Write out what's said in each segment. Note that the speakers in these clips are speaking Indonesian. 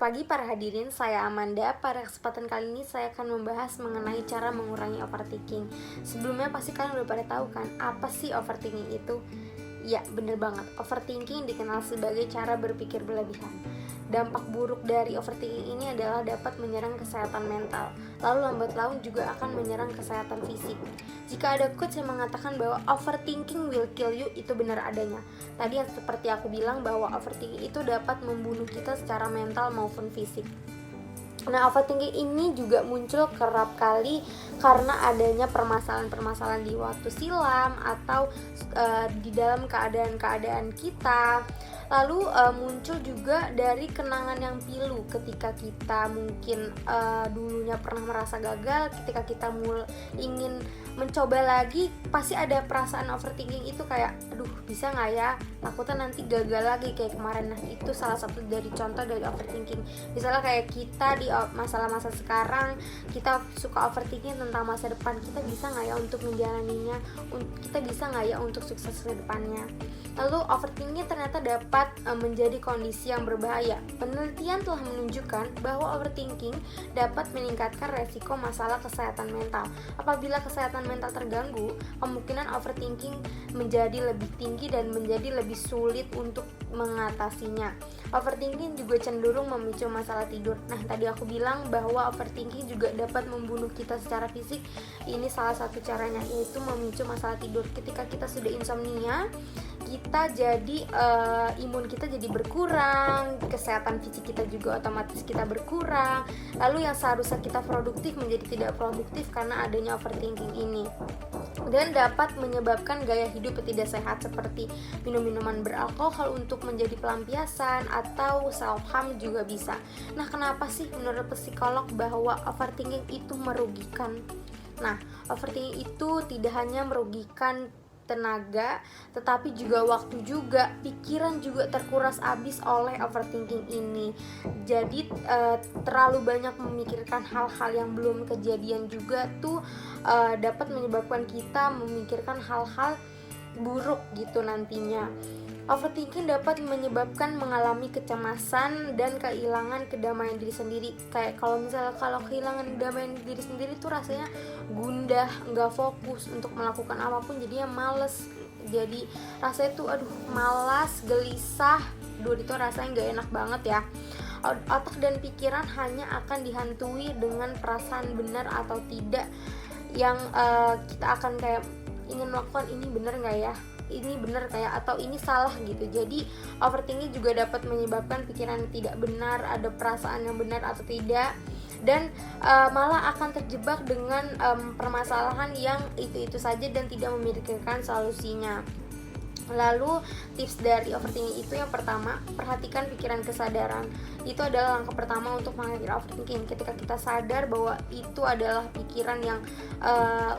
pagi para hadirin, saya Amanda. Pada kesempatan kali ini saya akan membahas mengenai cara mengurangi overthinking. Sebelumnya pasti kalian udah pada tahu kan, apa sih overthinking itu? Ya, bener banget. Overthinking dikenal sebagai cara berpikir berlebihan. Dampak buruk dari overthinking ini adalah dapat menyerang kesehatan mental, lalu lambat laun juga akan menyerang kesehatan fisik. Jika ada quotes yang mengatakan bahwa overthinking will kill you, itu benar adanya. Tadi yang seperti aku bilang bahwa overthinking itu dapat membunuh kita secara mental maupun fisik. Nah, overthinking ini juga muncul kerap kali karena adanya permasalahan-permasalahan di waktu silam atau di dalam keadaan-keadaan kita. Lalu muncul juga dari kenangan yang pilu ketika kita mungkin dulunya pernah merasa gagal, ketika kita ingin mencoba lagi, pasti ada perasaan overthinking itu kayak, aduh bisa gak ya, takutnya nanti gagal lagi kayak kemarin. Nah, itu salah satu dari contoh dari overthinking. Misalnya kayak kita di masalah-masa sekarang, kita suka overthinking tentang masa depan, kita bisa gak ya untuk menjalaninya, kita bisa gak ya untuk sukses ke depannya. Lalu overthinking ternyata dapat menjadi kondisi yang berbahaya. Penelitian telah menunjukkan bahwa overthinking dapat meningkatkan resiko masalah kesehatan mental. Apabila kesehatan mental terganggu, kemungkinan overthinking menjadi lebih tinggi dan menjadi lebih sulit untuk mengatasinya. Overthinking juga cenderung memicu masalah tidur. Nah, tadi aku bilang bahwa overthinking juga dapat membunuh kita secara fisik. Ini salah satu caranya, yaitu memicu masalah tidur. Ketika kita sudah insomnia, kita jadi imun kita jadi berkurang, kesehatan fisik kita juga otomatis kita berkurang. Lalu yang seharusnya kita produktif menjadi tidak produktif karena adanya overthinking ini. Dan dapat menyebabkan gaya hidup tidak sehat seperti minum-minuman beralkohol untuk menjadi pelampiasan atau self-harm juga bisa. Nah, kenapa sih menurut psikolog bahwa overthinking itu merugikan? Nah, overthinking itu tidak hanya merugikan tenaga, tetapi juga waktu juga, pikiran juga terkuras habis oleh overthinking ini. Jadi terlalu banyak memikirkan hal-hal yang belum kejadian juga tuh dapat menyebabkan kita memikirkan hal-hal buruk gitu nantinya. Overthinking dapat menyebabkan mengalami kecemasan dan kehilangan kedamaian diri sendiri. Kayak kalau kehilangan kedamaian diri sendiri tuh rasanya gundah, nggak fokus untuk melakukan apapun, jadinya males. Jadi rasanya tuh malas, gelisah, itu rasanya nggak enak banget ya. Otak dan pikiran hanya akan dihantui dengan perasaan benar atau tidak, yang kita akan kayak ingin melakukan ini benar nggak ya, ini benar kayak, atau ini salah gitu. Jadi overthinking juga dapat menyebabkan pikiran tidak benar, ada perasaan yang benar atau tidak, dan malah akan terjebak dengan permasalahan yang itu saja dan tidak memikirkan solusinya. Lalu tips dari overthinking itu yang pertama, perhatikan pikiran kesadaran. Itu adalah langkah pertama untuk mengakhiri overthinking. Ketika kita sadar bahwa itu adalah pikiran yang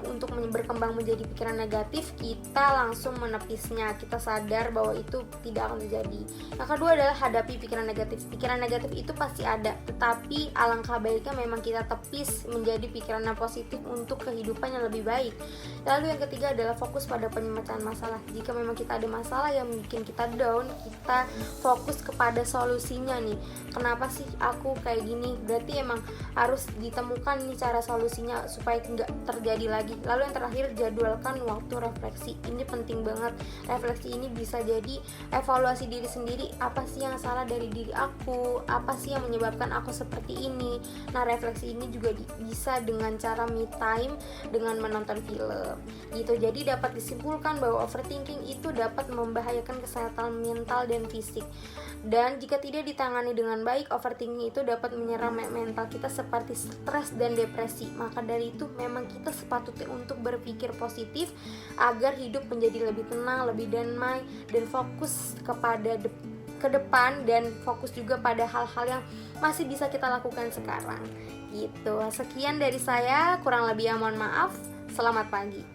untuk berkembang menjadi pikiran negatif, kita langsung menepisnya. Kita sadar bahwa itu tidak akan terjadi. Yang kedua adalah hadapi pikiran negatif. Pikiran negatif itu pasti ada, tetapi alangkah baiknya memang kita tepis menjadi pikiran yang positif untuk kehidupan yang lebih baik. Lalu yang ketiga adalah fokus pada pemecahan masalah. Jika memang kita ada masalah yang bikin kita down, kita fokus kepada solusinya nih. Kenapa sih aku kayak gini? Berarti emang harus ditemukan nih cara solusinya supaya nggak terjadi lagi. Lalu yang terakhir, jadwalkan waktu refleksi. Ini penting banget. Refleksi ini bisa jadi evaluasi diri sendiri. Apa sih yang salah dari diri aku? Apa sih yang menyebabkan aku seperti ini? Nah, refleksi ini juga bisa dengan cara me time, dengan menonton film gitu. Jadi dapat disimpulkan bahwa overthinking itu dapat membahayakan kesehatan mental dan fisik. Dan jika tidak ditangani dengan baik, overthinking itu dapat menyerang mental kita seperti stres dan depresi. Maka dari itu memang kita sepatutnya untuk berpikir positif agar hidup menjadi lebih tenang, lebih damai, dan fokus kepada ke depan, dan fokus juga pada hal-hal yang masih bisa kita lakukan sekarang gitu. Sekian dari saya, kurang lebihnya mohon maaf. Selamat pagi.